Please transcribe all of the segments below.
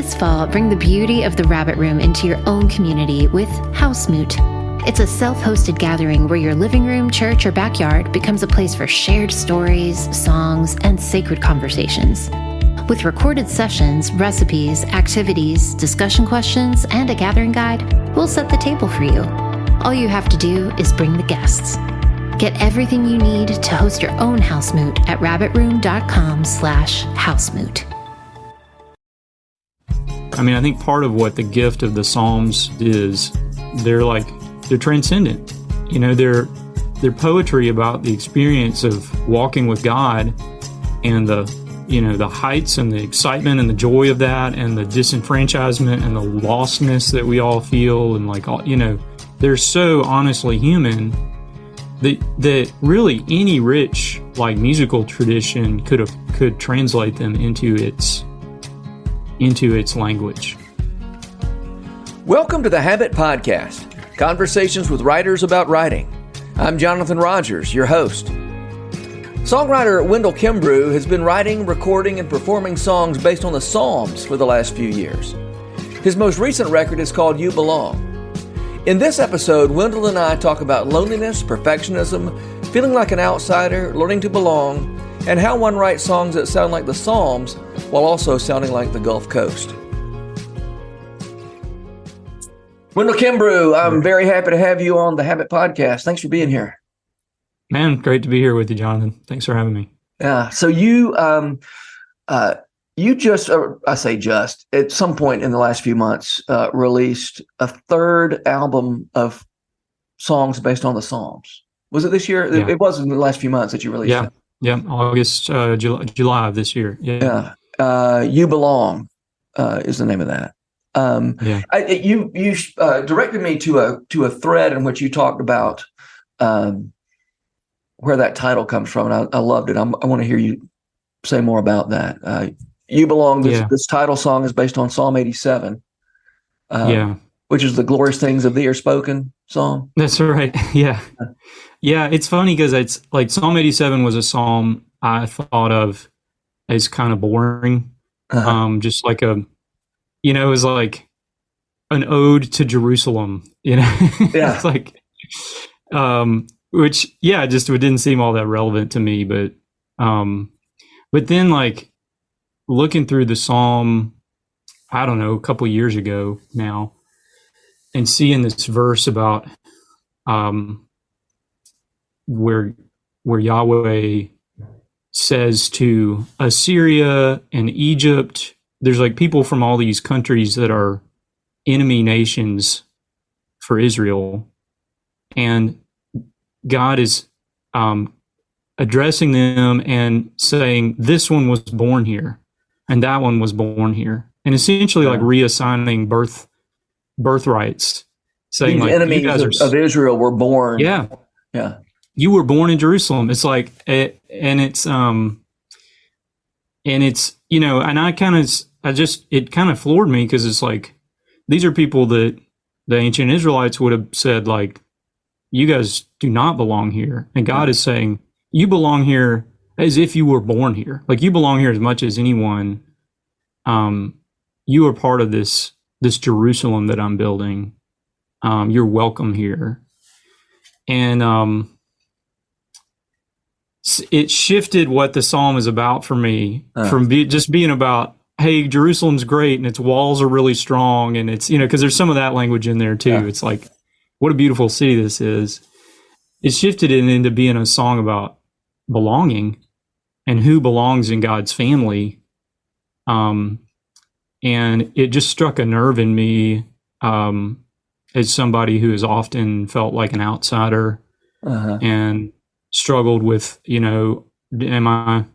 This fall, bring the beauty of the Rabbit Room into your own community with House Moot. It's a self-hosted gathering where your living room, church, or backyard becomes a place for shared stories, songs, and sacred conversations. With recorded sessions, recipes, activities, discussion questions, and a gathering guide, we'll set the table for you. All you have to do is bring the guests. Get everything you need to host your own House Moot at rabbitroom.com/housemoot. I mean, I think part of what the gift of the Psalms is, they're transcendent. You know, they're poetry about the experience of walking with God and the heights and the excitement and the joy of that and the disenfranchisement and the lostness that we all feel. And they're so honestly human that really any rich musical tradition could translate them into its language. Welcome to the Habit Podcast, conversations with writers about writing. I'm Jonathan Rogers, your host. Songwriter Wendell Kimbrough has been writing, recording, and performing songs based on the Psalms for the last few years. His most recent record is called You Belong. In this episode, Wendell and I talk about loneliness, perfectionism, feeling like an outsider, learning to belong, and how one writes songs that sound like the Psalms while also sounding like the Gulf Coast. Wendell Kimbrough, I'm very happy to have you on the Habit Podcast. Thanks for being here. Man, great to be here with you, Jonathan. Thanks for having me. Yeah. So you just, at some point in the last few months, released a third album of songs based on the Psalms. Was it this year? Yeah. It was in the last few months that you released it. Yeah, August, July of this year. Yeah. You Belong is the name of that. You directed me to a thread in which you talked about where that title comes from, and I loved it. I want to hear you say more about that. You Belong. This title song is based on Psalm 87. Which is the glorious things of thee are spoken song. That's right. Yeah. Yeah. It's funny because it's like Psalm 87 was a psalm I thought of as kind of boring. Just like it was like an ode to Jerusalem, Yeah. It's like, which, just it didn't seem all that relevant to me, but then looking through the psalm, I don't know, a couple of years ago now, and seeing this verse about where Yahweh says to Assyria and Egypt, there's people from all these countries that are enemy nations for Israel, and God is addressing them and saying, this one was born here and that one was born here, and essentially reassigning birthrights, saying these enemies of Israel were born. Yeah. You were born in Jerusalem. It's it kind of floored me because it's these are people that the ancient Israelites would have said, you guys do not belong here. And God is saying, you belong here as if you were born here. You belong here as much as anyone. You are part of this Jerusalem that I'm building. You're welcome here. And it shifted what the psalm is about for me from just being about, hey, Jerusalem's great and its walls are really strong. And it's, because there's some of that language in there too. Yeah. It's what a beautiful city this is. It shifted it into being a song about belonging and who belongs in God's family. And it just struck a nerve in me as somebody who has often felt like an outsider and struggled with, am I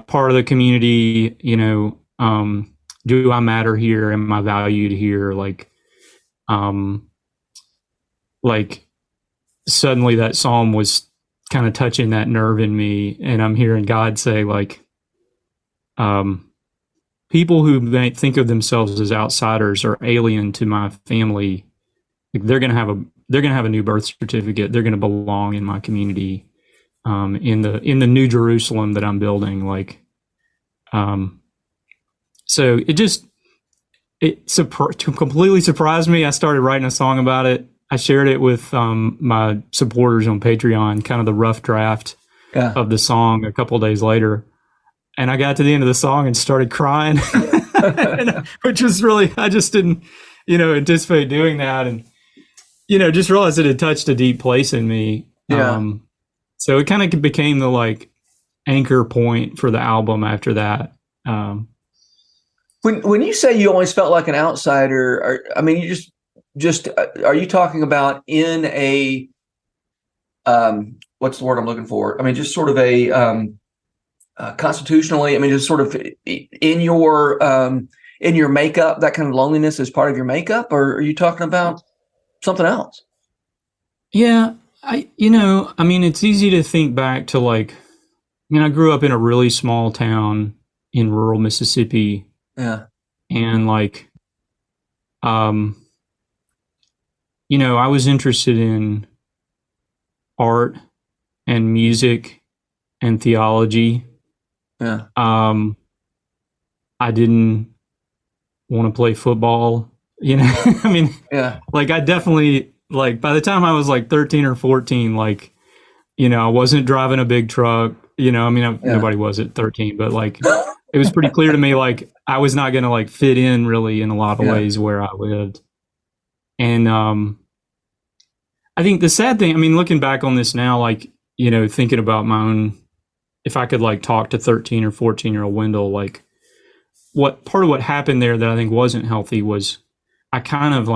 part of the community? Do I matter here? Am I valued here? Suddenly that psalm was kind of touching that nerve in me, and I'm hearing God say, people who may think of themselves as outsiders or alien to my family, they're going to have a new birth certificate. They're going to belong in my community, in the new Jerusalem that I'm building. So completely surprised me. I started writing a song about it. I shared it with my supporters on Patreon, kind of the rough draft of the song a couple of days later. And I got to the end of the song and started crying, which was really, I just didn't, anticipate doing that. And, just realized that it touched a deep place in me. Yeah. So it kind of became the like anchor point for the album after that. When you say you always felt like an outsider, you just are you talking about in a what's the word I'm looking for? I mean, just sort of a constitutionally. I mean, just sort of in your makeup, that kind of loneliness is part of your makeup, or are you talking about something else? Yeah, it's easy to think back to like, I grew up in a really small town in rural Mississippi. Yeah. And like, I was interested in art and music and theology. Yeah. I didn't want to play football, Yeah. Like I definitely, like by the time I was like 13 or 14, like, I wasn't driving a big truck, nobody was at 13, but like, it was pretty clear to me, like I was not going to like fit in really in a lot of ways where I lived. And, I think the sad thing, looking back on this now, like, thinking about my own, if I could like talk to 13 or 14-year-old Wendell, like what part of what happened there that I think wasn't healthy was I kind of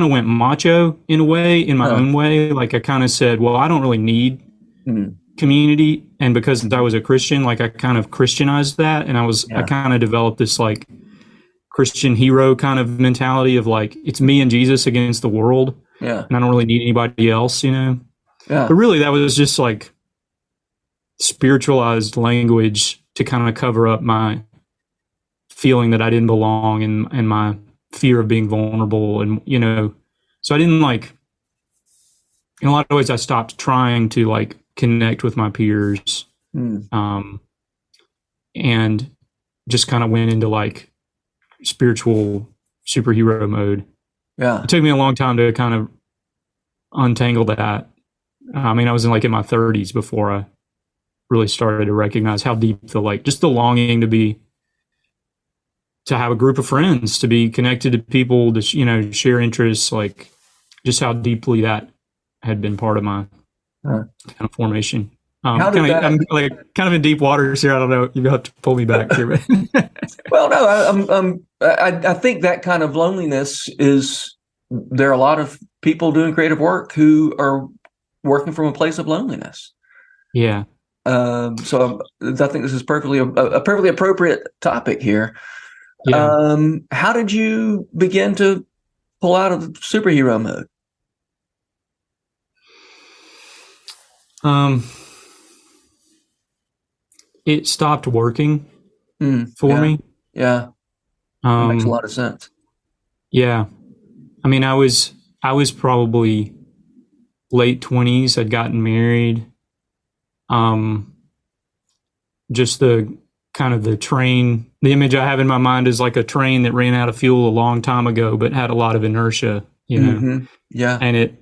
went macho in a way, in my own way. Like I kind of said, well, I don't really need community. And because I was a Christian, like I kind of Christianized that. And I kind of developed this like Christian hero kind of mentality of like, it's me and Jesus against the world. Yeah. And I don't really need anybody else, Yeah. But really that was just like spiritualized language to kind of cover up my feeling that I didn't belong and my fear of being vulnerable. And, so I didn't like, in a lot of ways, I stopped trying to like connect with my peers, and just kind of went into like spiritual superhero mode. Yeah. It took me a long time to kind of untangle that. I was in my 30s before I really started to recognize how deep just the longing to have a group of friends, to be connected to people, to, share interests, like just how deeply that had been part of my kind of formation. I'm kind of in deep waters here. I don't know. You have to pull me back here. Well, no, I think that kind of loneliness there are a lot of people doing creative work who are working from a place of loneliness. Yeah. So I think this is a perfectly appropriate topic here. Yeah. How did you begin to pull out of superhero mode? It stopped working for me. Yeah. That makes a lot of sense. Yeah. I was probably late 20s. I'd gotten married. Just the kind of the train, the image I have in my mind is like a train that ran out of fuel a long time ago, but had a lot of inertia, Yeah. And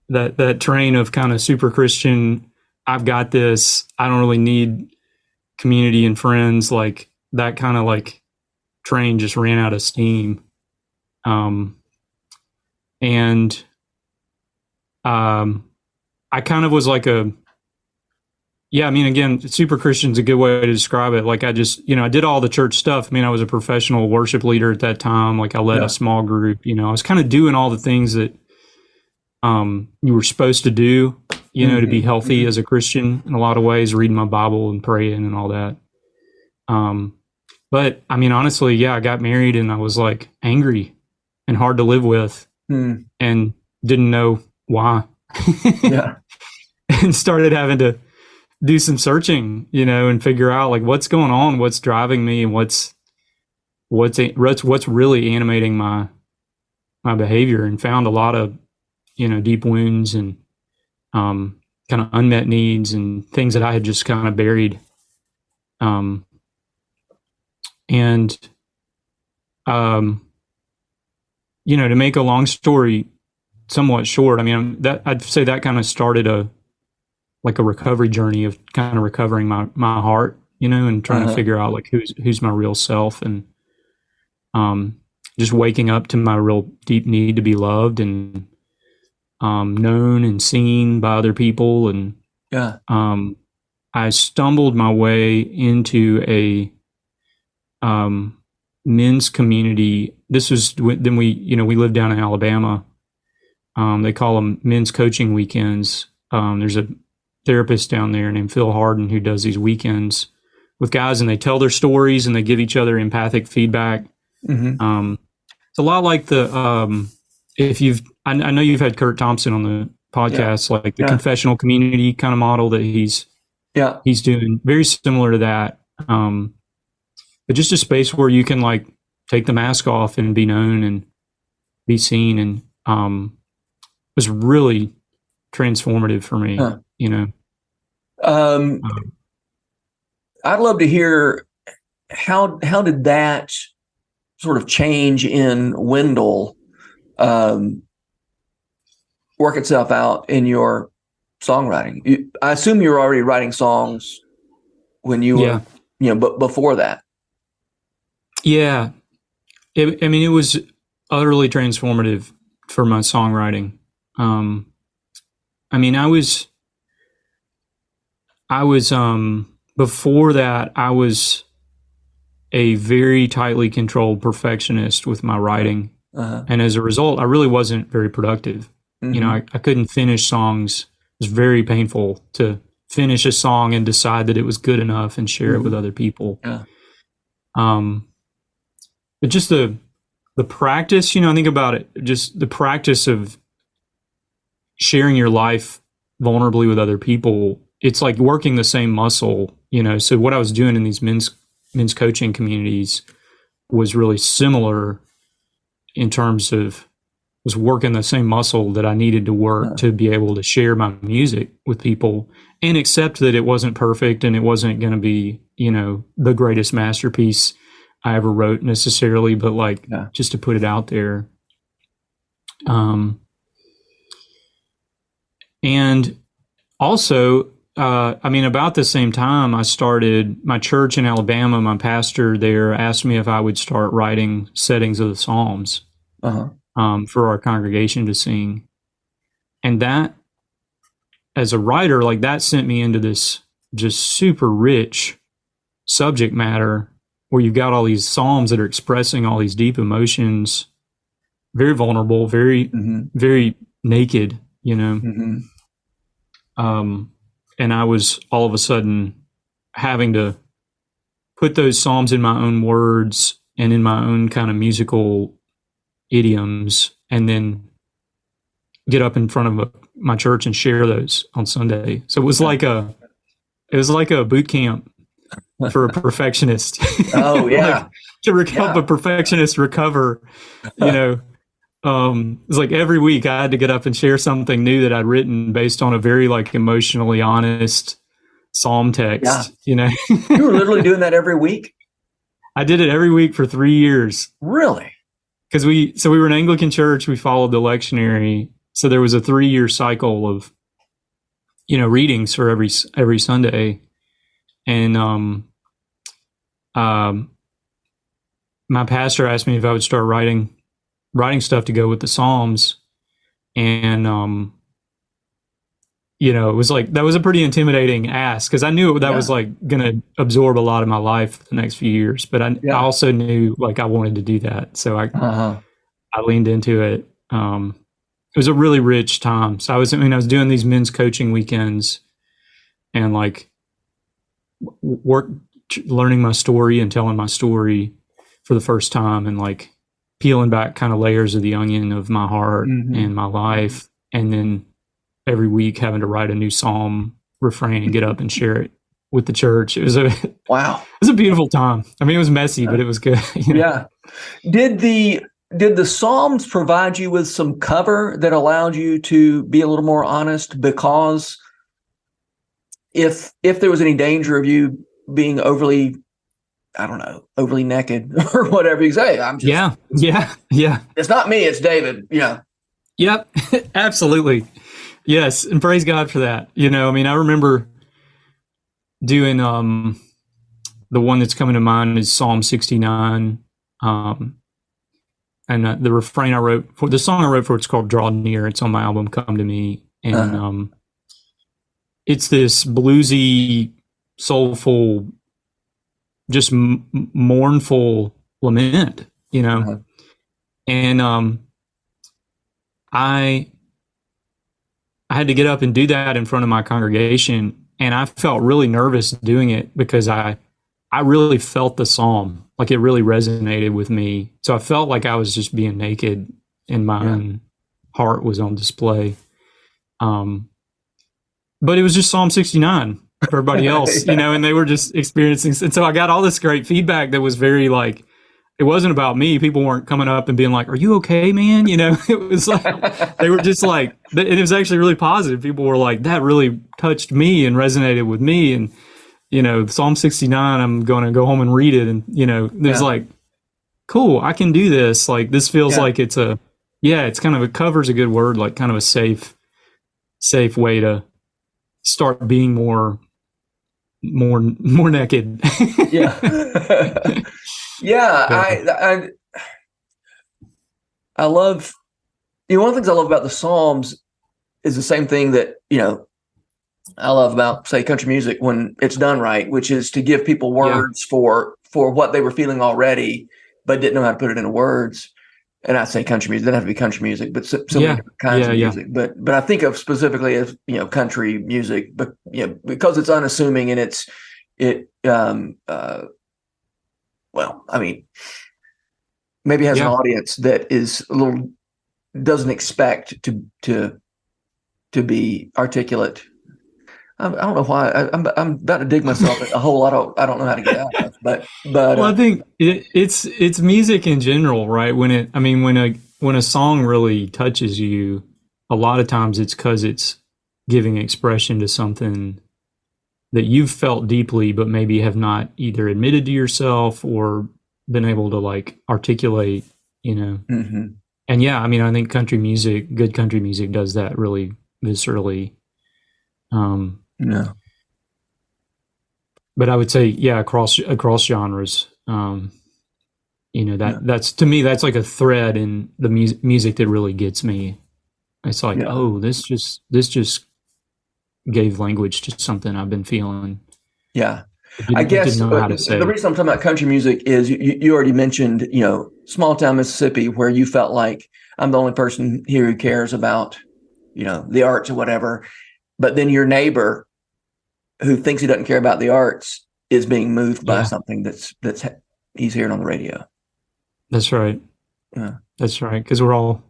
that train of kind of super Christian, I've got this, I don't really need community and friends, like that kind of like train just ran out of steam. I kind of was like again, super Christian's a good way to describe it. Like I just, I did all the church stuff. I was a professional worship leader at that time. Like I led a small group, I was kind of doing all the things that you were supposed to do, to be healthy as a Christian in a lot of ways, reading my Bible and praying and all that. But honestly, I got married and I was like angry and hard to live with and didn't know why. And started having to do some searching, and figure out like what's going on, what's driving me, and what's really animating my behavior, and found a lot of, deep wounds and kind of unmet needs and things that I had just kind of buried. And to make a long story somewhat short, I mean, I'd say that kind of started a recovery journey of kind of recovering my heart, and trying to figure out like who's my real self, and just waking up to my real deep need to be loved and known and seen by other people. And I stumbled my way into a men's community. This was then we lived down in Alabama. They call them men's coaching weekends. There's a therapist down there named Phil Harden who does these weekends with guys, and they tell their stories and they give each other empathic feedback. Mm-hmm. It's a lot like the I know you've had Kurt Thompson on the podcast, like the confessional community kind of model that he's doing, very similar to that. But just a space where you can like take the mask off and be known and be seen, and it was really transformative for me. I'd love to hear how did that sort of change in Wendell work itself out in your songwriting? I assume you were already writing songs when you were, but before that. Yeah. It was utterly transformative for my songwriting. I was before that, I was a very tightly controlled perfectionist with my writing. And as a result, I really wasn't very productive. Mm-hmm. I couldn't finish songs. It was very painful to finish a song and decide that it was good enough and share it with other people. Yeah. But just the practice, I think about it, just the practice of sharing your life vulnerably with other people. It's like working the same muscle, So what I was doing in these men's coaching communities was really similar in terms of was working the same muscle that I needed to work to be able to share my music with people and accept that it wasn't perfect and it wasn't going to be, the greatest masterpiece I ever wrote necessarily, but just to put it out there. And also, about the same time I started my church in Alabama, my pastor there asked me if I would start writing settings of the Psalms for our congregation to sing. And that, as a writer, that sent me into this just super rich subject matter where you've got all these Psalms that are expressing all these deep emotions, very vulnerable, very, very naked, And I was all of a sudden having to put those Psalms in my own words and in my own kind of musical idioms, and then get up in front of my church and share those on Sunday. So it was like a boot camp for a perfectionist. Oh yeah. To help a perfectionist recover, It was like every week I had to get up and share something new that I'd written based on a very emotionally honest Psalm text, You were literally doing that every week? I did it every week for 3 years. Really? Because we were an Anglican church, we followed the lectionary. So there was a 3-year cycle of, readings for every Sunday. And my pastor asked me if I would start writing stuff to go with the Psalms. And, it was that was a pretty intimidating ask, because I knew that was going to absorb a lot of my life the next few years. But I also knew I wanted to do that. So I leaned into it. It was a really rich time. So I was doing these men's coaching weekends and learning my story and telling my story for the first time, and peeling back kind of layers of the onion of my heart and my life. And then every week having to write a new Psalm refrain and get up and share it with the church. It was it was a beautiful time. It was messy, but it was good. Yeah. Did the Psalms provide you with some cover that allowed you to be a little more honest? Because if there was any danger of you being overly I don't know, overly naked or whatever you say. I'm just, yeah. It's not me, it's David. Yeah. Yep. Absolutely. Yes. And praise God for that. You know, I mean, I remember doing, the one that's coming to mind is Psalm 69. And the refrain I wrote for the song I wrote for it's called Draw Near. It's on my album Come to Me. And, it's this bluesy, soulful, just mournful lament, you know? And, I had to get up and do that in front of my congregation, and I felt really nervous doing it because I really felt the psalm, like it really resonated with me. So I felt like I was just being naked and my own heart was on display. But it was just Psalm 69 for everybody else, you know, and they were just experiencing. And so I got all this great feedback that was very like, it wasn't about me. People weren't coming up and being like, "Are you okay, man?" You know, it was like, they were just like, and it was actually really positive. People were like, that really touched me and resonated with me. And, you know, Psalm 69, I'm going to go home and read it. And, you know, there's like, cool, I can do this. Like, this feels like it's it's kind of, it covers a good word, like kind of a safe way to start being more naked. I love, you know, one of the things I love about the Psalms is the same thing that, you know, I love about, say, country music when it's done right, which is to give people words for what they were feeling already, but didn't know how to put it into words. And I say country music, it doesn't have to be country music, but so many different kinds of music. But I think of specifically as, you know, country music, but, you know, because it's unassuming and well, I mean, maybe has an audience that is a little, doesn't expect to be articulate. I don't know why I'm about to dig myself a hole I don't know how to get out of. But well, I think it's music in general, right? When a song really touches you, a lot of times it's because it's giving expression to something that you've felt deeply, but maybe have not either admitted to yourself or been able to like articulate, you know. And I mean, I think good country music does that really viscerally. But I would say, across genres, you know, that's, to me, that's like a thread in the music that really gets me. It's like, oh, this just gave language to something I've been feeling. I guess the reason I'm talking about country music is you already mentioned, you know, small town Mississippi, where you felt like I'm the only person here who cares about, you know, the arts or whatever. But then your neighbor who thinks he doesn't care about the arts is being moved by something that's he's hearing on the radio. That's right. That's right. Because we're all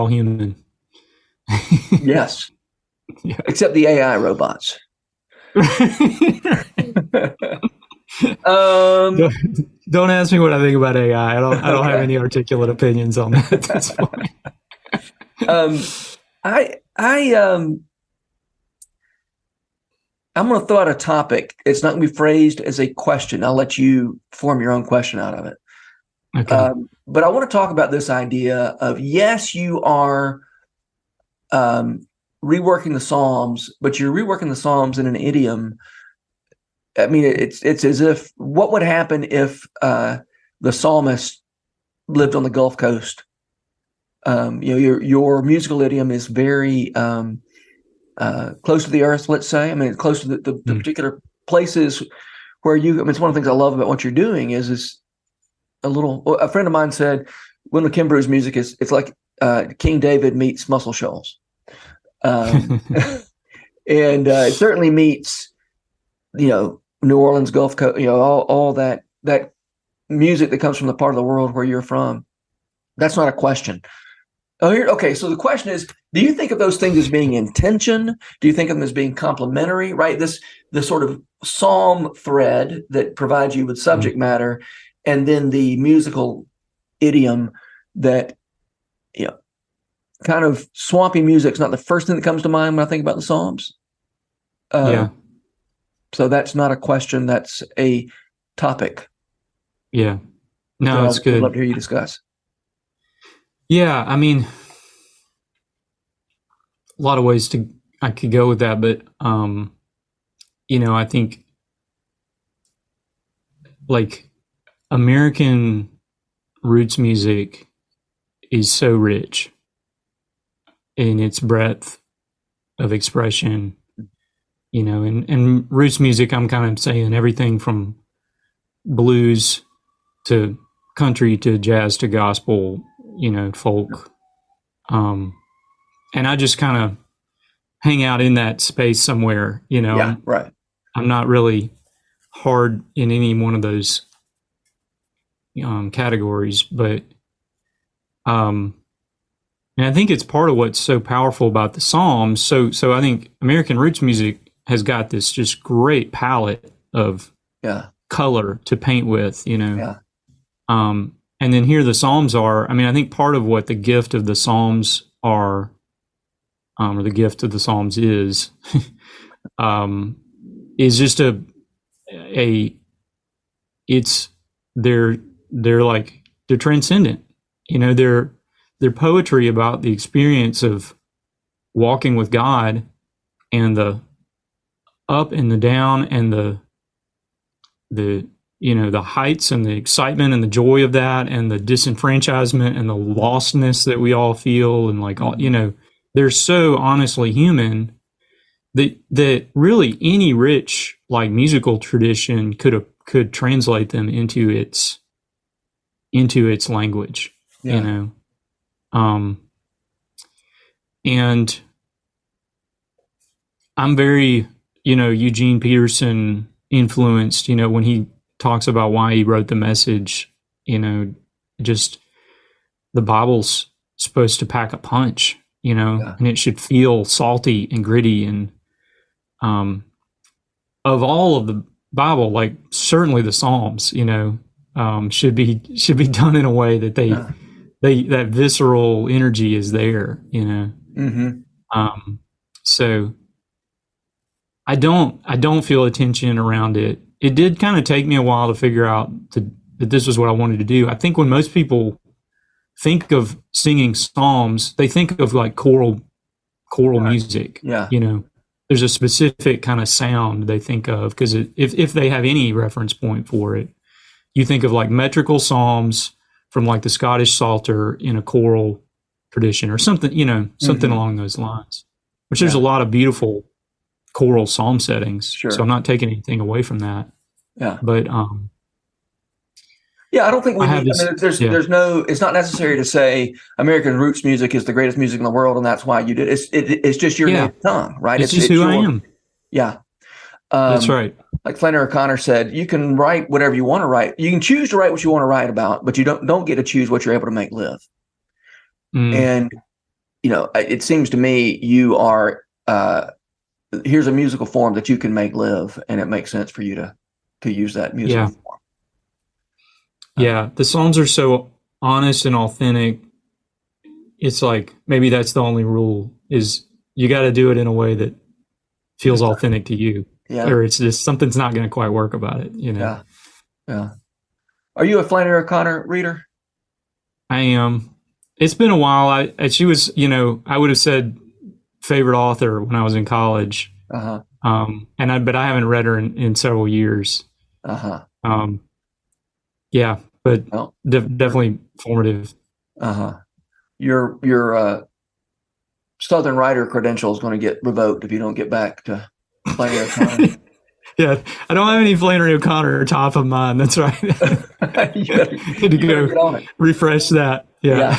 human. Yes. Except the AI robots. Don't ask me what I think about AI. I don't have any articulate opinions on that at this point. I'm going to throw out a topic. It's not going to be phrased as a question. I'll let you form your own question out of it. Okay. But I want to talk about this idea of, yes, you are reworking the Psalms, but you're reworking the Psalms in an idiom. I mean, it's as if, what would happen if the psalmist lived on the Gulf Coast? You know, your musical idiom is very close to the earth, let's say. I mean, close to the particular places where you, I mean, it's one of the things I love about what you're doing is a friend of mine said, Wendell Kimbrough's music it's like King David meets Muscle Shoals. And it certainly meets, you know, New Orleans, Gulf Coast, you know, all that music that comes from the part of the world where you're from. That's not a question. Okay, so the question is, do you think of those things as being in tension? Do you think of them as being complementary, right? This sort of psalm thread that provides you with subject matter, and then the musical idiom that, you know, kind of swampy music's not the first thing that comes to mind when I think about the Psalms. So that's not a question, that's a topic. Yeah. No, it's I'd good. love to hear you discuss. Yeah, I mean, a lot of ways I could go with that, but I think like American roots music is so rich in its breadth of expression, and roots music, I'm kind of saying everything from blues to country to jazz to gospel, folk. And I just kind of hang out in that space somewhere, Yeah, right. I'm not really hard in any one of those categories, but and I think it's part of what's so powerful about the Psalms. So I think American roots music has got this just great palette of color to paint with, Yeah. And then here the Psalms are. I mean, I think part of what the gift of the Psalms are, or the gift of the Psalms is just it's they're transcendent. They're poetry about the experience of walking with God, and the up and the down, and the heights and the excitement and the joy of that, and the disenfranchisement and the lostness that we all feel, and they're so honestly human that really any rich musical tradition could translate them into its language. And I'm very, Eugene Peterson influenced, when he talks about why he wrote the Message, just the Bible's supposed to pack a punch, and it should feel salty and gritty. And of all of the Bible, certainly the Psalms, should be done in a way that that visceral energy is there, So I don't feel a tension around it. It did kind of take me a while to figure out that this was what I wanted to do. I think when most people think of singing Psalms, they think of choral music. Yeah. There's a specific kind of sound they think of, because if they have any reference point for it, you think of metrical psalms from the Scottish Psalter in a choral tradition or something, something along those lines, which there's a lot of beautiful choral psalm settings. Sure. So I'm not taking anything away from that. Yeah. But I don't think there's no, it's not necessary to say American roots music is the greatest music in the world and that's why you did it. It's just your native tongue, right? It's just who I am. Yeah. That's right. Like Flannery O'Connor said, you can write whatever you want to write. You can choose to write what you want to write about, but you don't get to choose what you're able to make live. And, it seems to me you are, here's a musical form that you can make live, and it makes sense for you to use that musical form. Yeah, the Psalms are so honest and authentic. It's maybe that's the only rule, is you got to do it in a way that feels authentic to you. Yeah. Or it's just something's not going to quite work about it, Yeah. Are you a Flannery O'Connor reader? I am. It's been a while. She was, I would have said favorite author when I was in college. But I haven't read her in several years. Yeah, but definitely formative. Your Southern writer credential is going to get revoked if you don't get back to Flannery O'Connor. Yeah, I don't have any Flannery O'Connor top of mind. That's right. You Need to go refresh that. Yeah.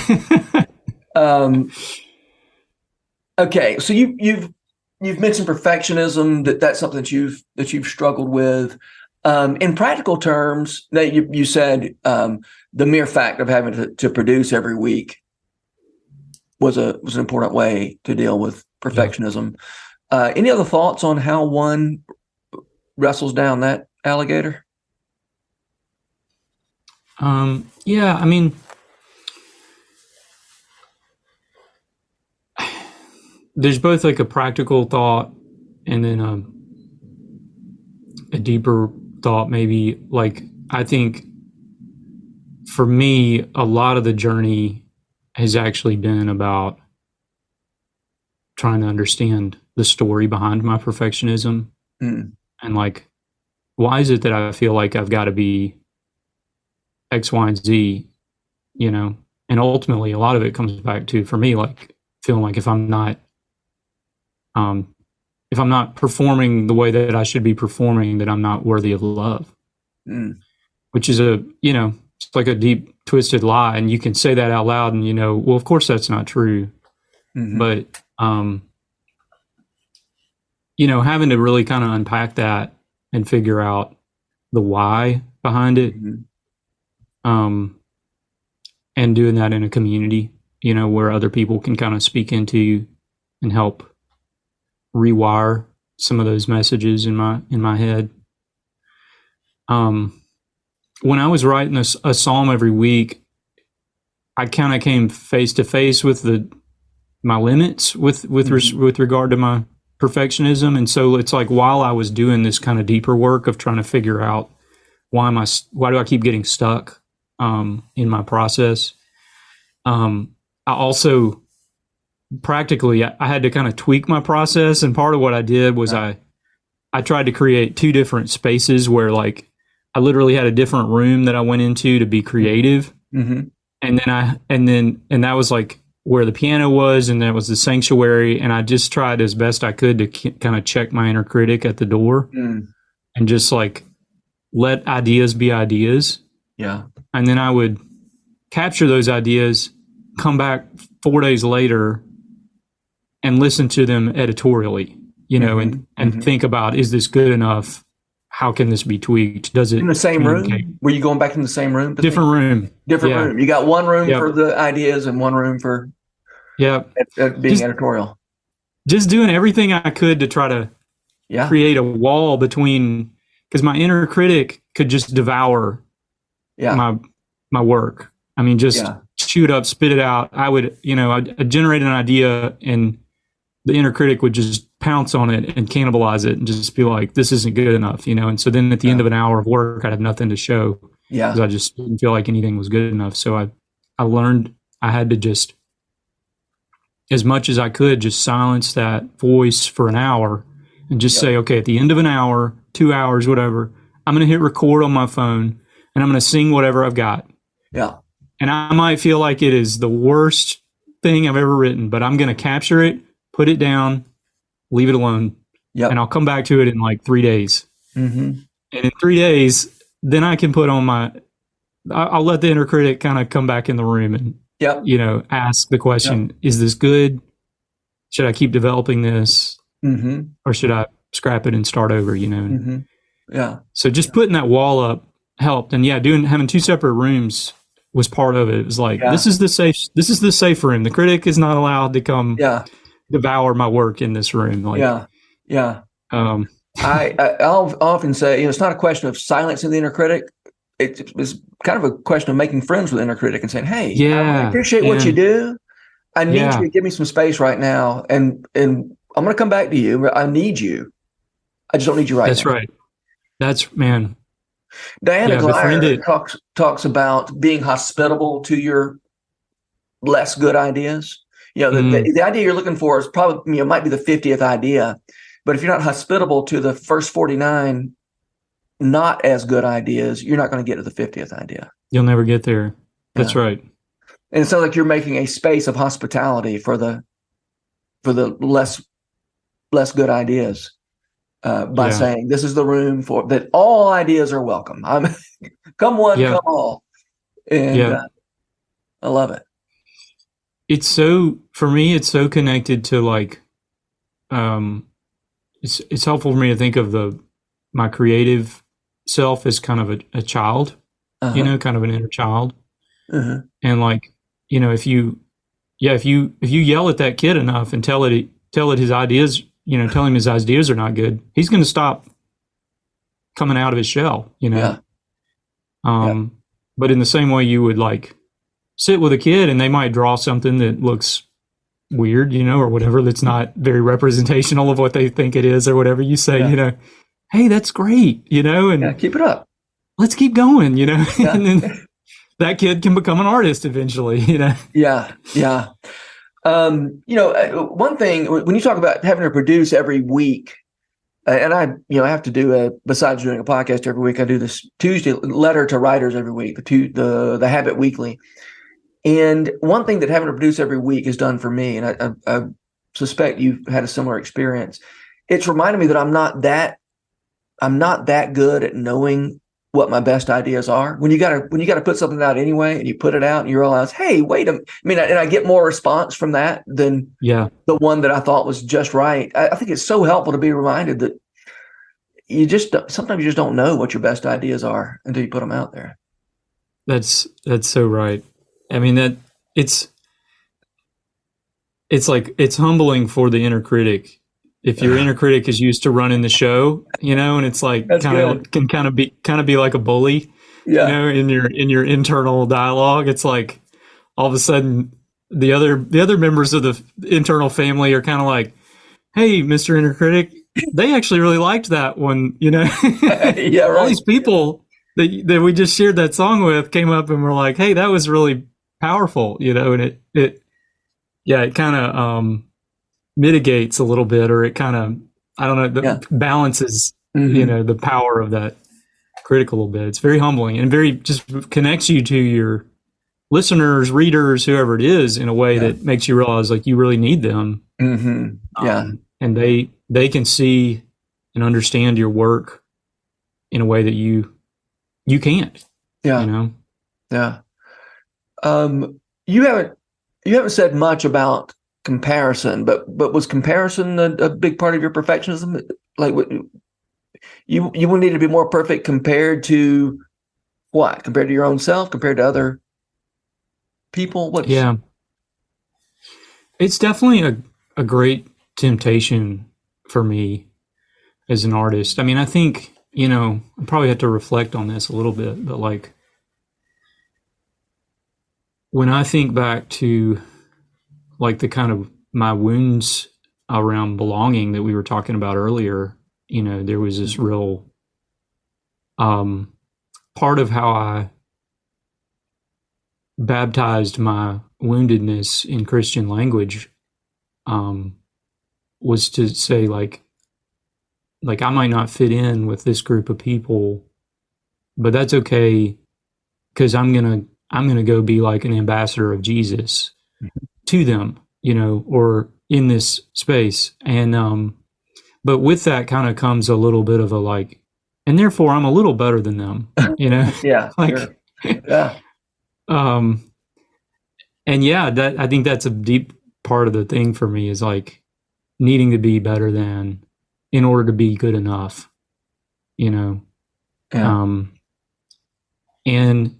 Okay, so you've mentioned perfectionism. That's something that you've struggled with. In practical terms, that you said the mere fact of having to produce every week was an important way to deal with perfectionism. Any other thoughts on how one wrestles down that alligator? Yeah, I mean, there's both a practical thought and then a deeper thought, maybe. I think for me, a lot of the journey has actually been about trying to understand the story behind my perfectionism. And like, why is it that I feel like I've got to be X, Y, and Z, you know? And ultimately, a lot of it comes back to, for me, like feeling like if I'm not performing the way that I should be performing, that I'm not worthy of love, which is it's like a deep, twisted lie. And you can say that out loud and, well, of course that's not true. But, having to really kind of unpack that and figure out the why behind it, and doing that in a community, where other people can kind of speak into and help rewire some of those messages in my head. When I was writing a psalm every week, I kind of came face to face with my limits with regard to my perfectionism. And so it's like, while I was doing this kind of deeper work of trying to figure out why do I keep getting stuck in my process, I also practically I had to kind of tweak my process. And part of what I did was I tried to create two different spaces where, like, I literally had a different room that I went into to be creative. And that was like where the piano was, and that was the sanctuary. And I just tried as best I could to kind of check my inner critic at the door and just like let ideas be ideas. Yeah. And then I would capture those ideas, come back 4 days later and listen to them editorially, and think about, is this good enough? How can this be tweaked? Does it in the same room? Were you going back in the same room? Different room. Different room. You got one room for the ideas and one room for being editorial. Just doing everything I could to try to create a wall between, because my inner critic could just devour my work. I mean, just chew it up, spit it out. I would, I'd generate an idea and the inner critic would just pounce on it and cannibalize it and just be like, this isn't good enough, and so then at the end of an hour of work, I'd have nothing to show because I just didn't feel like anything was good enough. So I learned I had to just, as much as I could, just silence that voice for an hour and just say, okay, at the end of an hour, 2 hours, whatever, I'm going to hit record on my phone and I'm going to sing whatever I've got. Yeah. And I might feel like it is the worst thing I've ever written, but I'm going to capture it, put it down, leave it alone. Yep. And I'll come back to it in like 3 days. And in 3 days, then I can put on I'll let the inner critic kind of come back in the room and, ask the question, is this good? Should I keep developing this? Or should I scrap it and start over, Yeah. So just putting that wall up helped. And having two separate rooms was part of it. It was like, this is the safe room. The critic is not allowed to come devour my work in this room. Like, I'll often say, it's not a question of silencing the inner critic. It's kind of a question of making friends with the inner critic and saying, hey, I appreciate what you do. I need you to give me some space right now. And I'm going to come back to you. I need you. I just don't need you right now. That's right. That's, man. Diana Glyer talks about being hospitable to your less good ideas. The idea you're looking for is probably, might be the 50th idea, but if you're not hospitable to the first 49 not as good ideas, you're not going to get to the 50th idea. You'll never get there. That's right. And it sounds like you're making a space of hospitality for the less good ideas. By saying this is the room for that, all ideas are welcome. Come one, come all, and I love it. For me, it's so connected to like, it's helpful for me to think of my creative self as kind of a child, kind of an inner child, and like, if you yell at that kid enough and tell it his ideas. Tell him his ideas are not good, he's going to stop coming out of his shell, But in the same way you would like sit with a kid and they might draw something that looks weird, or whatever, that's not very representational of what they think it is or whatever, you say, hey, that's great, and keep it up. Let's keep going, and then that kid can become an artist eventually, you know? Yeah. Yeah. One thing when you talk about having to produce every week, and I have to do besides doing a podcast every week, I do this Tuesday letter to writers every week, the Habit Weekly. And one thing that having to produce every week has done for me, and I suspect you've had a similar experience. It's reminded me that I'm not that good at knowing what my best ideas are. When you gotta put something out anyway, and you put it out, and you realize, hey, wait a minute. I mean, and I get more response from that than the one that I thought was just right. I think it's so helpful to be reminded that sometimes you just don't know what your best ideas are until you put them out there. That's so right. I mean, that it's like, it's humbling for the inner critic. If your inner critic is used to running the show, and it's like can kind of be like a bully, in your internal dialogue. It's like all of a sudden the other members of the internal family are kind of like, hey, Mr. Inner Critic, they actually really liked that one, Yeah, right. All these people that we just shared that song with came up and were like, hey, that was really powerful, and it kind of mitigates a little bit, or it kind of, I don't know, balances, the power of that critic a little bit. It's very humbling and very just connects you to your listeners, readers, whoever it is, in a way that makes you realize like you really need them. Mm-hmm. And they can see and understand your work in a way that you can't. Yeah. Yeah. You haven't said much about comparison, but was comparison a big part of your perfectionism? Like, you would need to be more perfect compared to what? Compared to your own self? Compared to other people? It's definitely a great temptation for me as an artist. I mean, I think, I probably have to reflect on this a little bit, but like, when I think back to like the kind of my wounds around belonging that we were talking about earlier, there was this real part of how I baptized my woundedness in Christian language was to say like I might not fit in with this group of people, but that's okay, because I'm gonna go be like an ambassador of Jesus to them, or in this space. And but with that kind of comes a little bit of a like, and therefore I'm a little better than them, Yeah. like, sure. Yeah. And that, I think that's a deep part of the thing for me, is like needing to be better than in order to be good enough, Yeah. And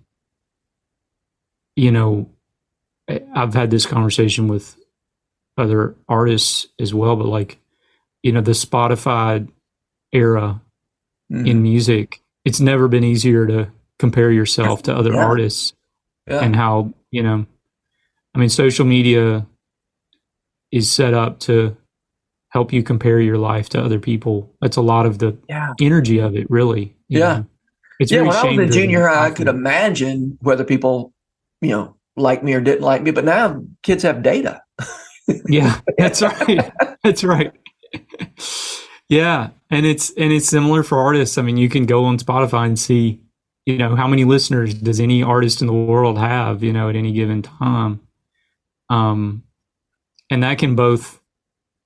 I've had this conversation with other artists as well, but like, the Spotify era in music, it's never been easier to compare yourself to other artists, and how, I mean, social media is set up to help you compare your life to other people. That's a lot of the energy of it, really. You know? It's very when I was in junior high, I often. could imagine whether people, liked me or didn't like me. But now kids have data. Yeah, that's right. That's right. Yeah, and it's similar for artists. I mean, you can go on Spotify and see, how many listeners does any artist in the world have, at any given time. And that can both,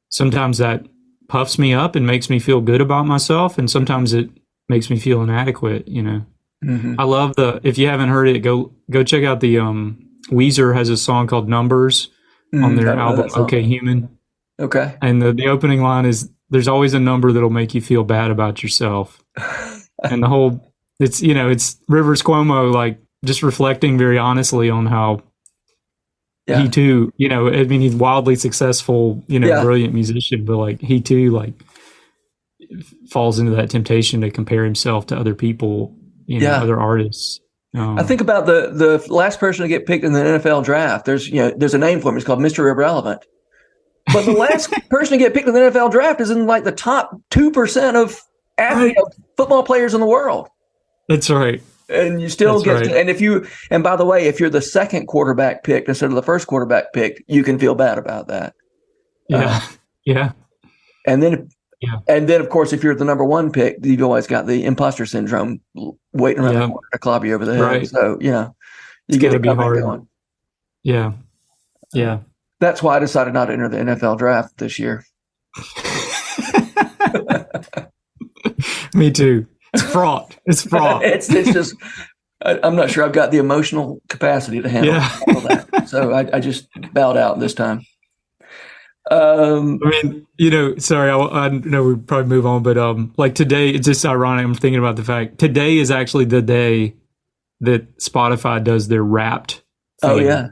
sometimes that puffs me up and makes me feel good about myself, and sometimes it makes me feel inadequate. I love if you haven't heard it, go check out the Weezer has a song called Numbers on their album Okay Human. Okay. And the opening line is, there's always a number that'll make you feel bad about yourself. And the whole, it's Rivers Cuomo, like, just reflecting very honestly on how he too, I mean, he's wildly successful, brilliant musician, but like he too, like, falls into that temptation to compare himself to other people, other artists. I think about the last person to get picked in the NFL draft. There's a name for him. It's called Mr. Irrelevant. But the last person to get picked in the NFL draft is in like the top 2% of football players in the world. That's right. And you still That's get, right. and by the way, if you're the second quarterback picked instead of the first quarterback picked, you can feel bad about that. Yeah. Yeah. And then, Yeah. of course, if you're the number one pick, you've always got the imposter syndrome waiting around the Yeah. corner to clobber you over the head. Right. So, you It's get got to it be coming hard. going. Yeah. Yeah. That's why I decided not to enter the NFL draft this year. Me too. It's fraught. It's fraught. It's just, I'm not sure I've got the emotional capacity to handle that. So I just bowed out this time. I mean, sorry, I know we probably move on, but like today, it's just ironic. I'm thinking about the fact today is actually the day that Spotify does their Wrapped thing. Oh yeah,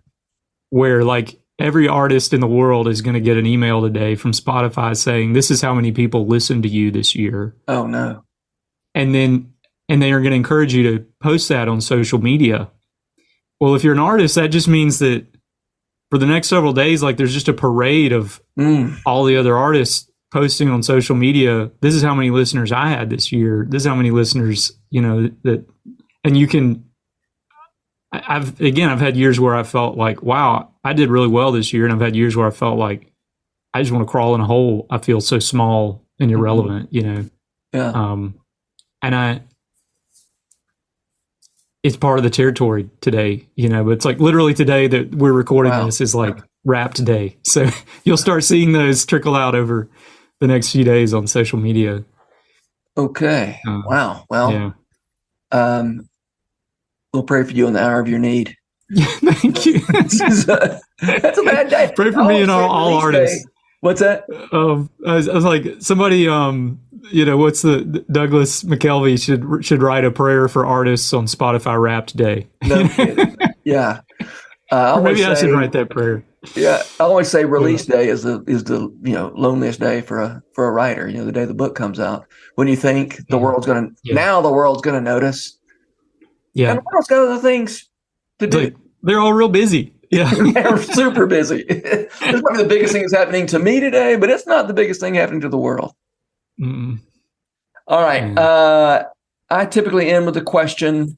where like every artist in the world is going to get an email today from Spotify saying this is how many people listened to you this year. Oh no. And they are going to encourage you to post that on social media. Well, if you're an artist, that just means that for the next several days, like there's just a parade of all the other artists posting on social media. This is how many listeners I had this year. This is how many listeners, that, and you can, I've had years where I felt like, wow, I did really well this year. And I've had years where I felt like I just want to crawl in a hole. I feel so small and irrelevant, Yeah. And it's part of the territory today, but it's like literally today that we're recording this is like Wrapped Day. So you'll start seeing those trickle out over the next few days on social media. Okay. Wow. Well, yeah. We'll pray for you in the hour of your need. Thank you. That's a bad day. Pray for me and all artists. Day. What's that? I was like, somebody, what's the Douglas McKelvey should write a prayer for artists on Spotify Wrapped Day. No kidding. Yeah. Or maybe I should write that prayer. Yeah, I always say release day is the loneliest day for a writer. The day the book comes out, when you think the world's gonna notice. Yeah, and the world's got other things to do. Like, they're all real busy. Yeah, they're super busy. It's probably the biggest thing that's happening to me today, but it's not the biggest thing happening to the world. Mm-mm. All right. I typically end with the question: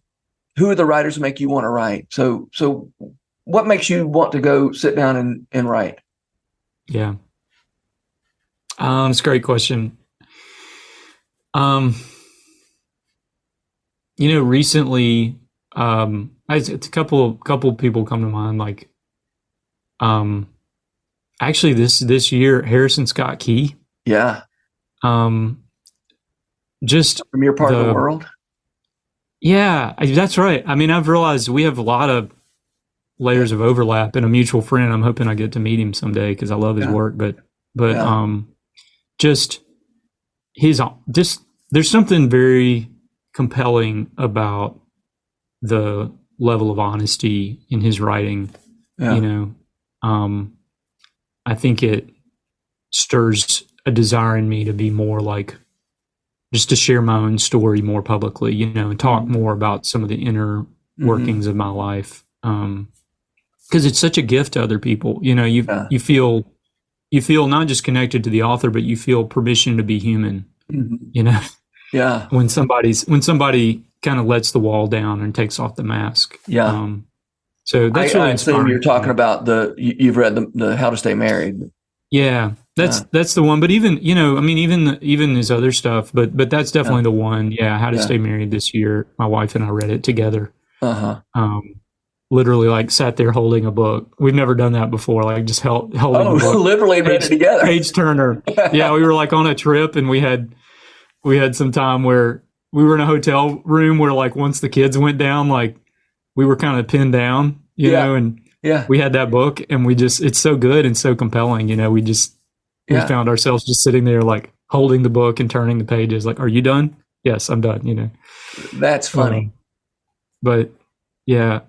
who are the writers who make you want to write? So what makes you want to go sit down and write? Yeah. It's a great question. Recently, it's a couple people come to mind, like, actually this year, Harrison Scott Key. Yeah. Just from your part of the world. Yeah, that's right. I mean, I've realized we have a lot of layers of overlap, and a mutual friend. I'm hoping I get to meet him someday because I love his work. But there's something very compelling about the level of honesty in his writing. Yeah. I think it stirs a desire in me to be more like, just to share my own story more publicly, and talk more about some of the inner workings of my life. Because it's such a gift to other people. You feel not just connected to the author, but you feel permission to be human. Yeah. When somebody kind of lets the wall down and takes off the mask. Yeah. So that's really inspiring. I assume you're talking about you've read the How to Stay Married. Yeah, that's the one. But even even his other stuff. But that's definitely the one. Yeah, How to Stay Married this year. My wife and I read it together. Literally, like, sat there holding a book. We've never done that before. Like, just holding a book. Literally read it together. Page turner. Yeah, we were like on a trip, and we had some time where we were in a hotel room where, like, once the kids went down, like, we were kind of pinned down, you know, and we had that book, and it's so good and so compelling, we found ourselves just sitting there, like, holding the book and turning the pages, like, are you done? Yes, I'm done, That's funny. But yeah,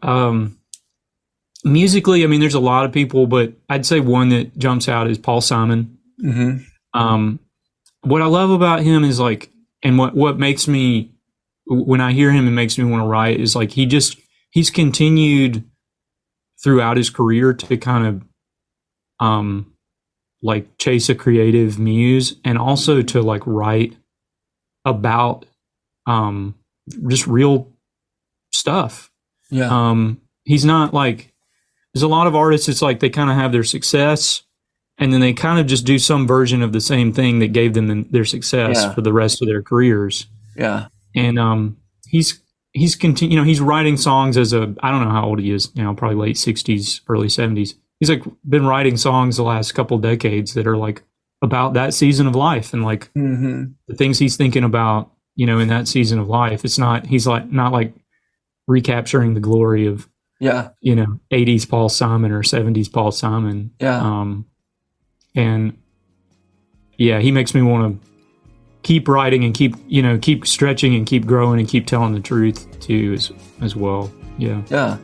musically, I mean, there's a lot of people, but I'd say one that jumps out is Paul Simon. What I love about him is, like, and what makes me, when I hear him, it makes me want to write, is like he's continued throughout his career to kind of like chase a creative muse, and also to, like, write about just real stuff. Yeah. He's not like, there's a lot of artists, it's like they kind of have their success and then they kind of just do some version of the same thing that gave them their success for the rest of their careers. Yeah. And he's he's writing songs as I don't know how old he is now, probably late 60s, early 70s. He's like been writing songs the last couple decades that are like about that season of life and like the things he's thinking about, in that season of life. It's not, he's like not like recapturing the glory of 80s Paul Simon or 70s Paul Simon. And he makes me want to keep writing and keep stretching and keep growing and keep telling the truth too as well. Yeah.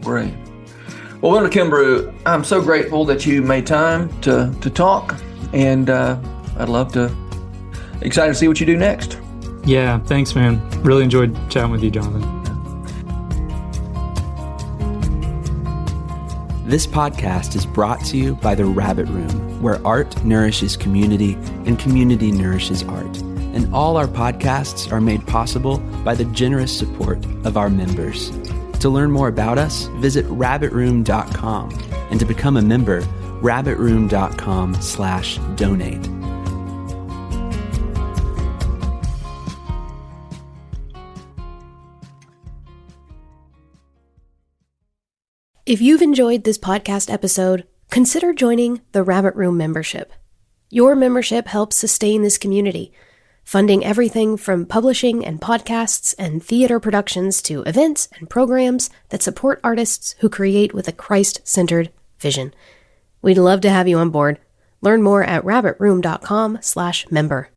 Great. Well, Wendell Kimbrough, I'm so grateful that you made time to talk, and I'd love to, excited to see what you do next. Yeah, thanks, man. Really enjoyed chatting with you, Jonathan. This podcast is brought to you by The Rabbit Room, where art nourishes community and community nourishes art. And all our podcasts are made possible by the generous support of our members. To learn more about us, visit rabbitroom.com. And to become a member, rabbitroom.com/donate. If you've enjoyed this podcast episode, consider joining the Rabbit Room membership. Your membership helps sustain this community, funding everything from publishing and podcasts and theater productions to events and programs that support artists who create with a Christ-centered vision. We'd love to have you on board. Learn more at rabbitroom.com/member.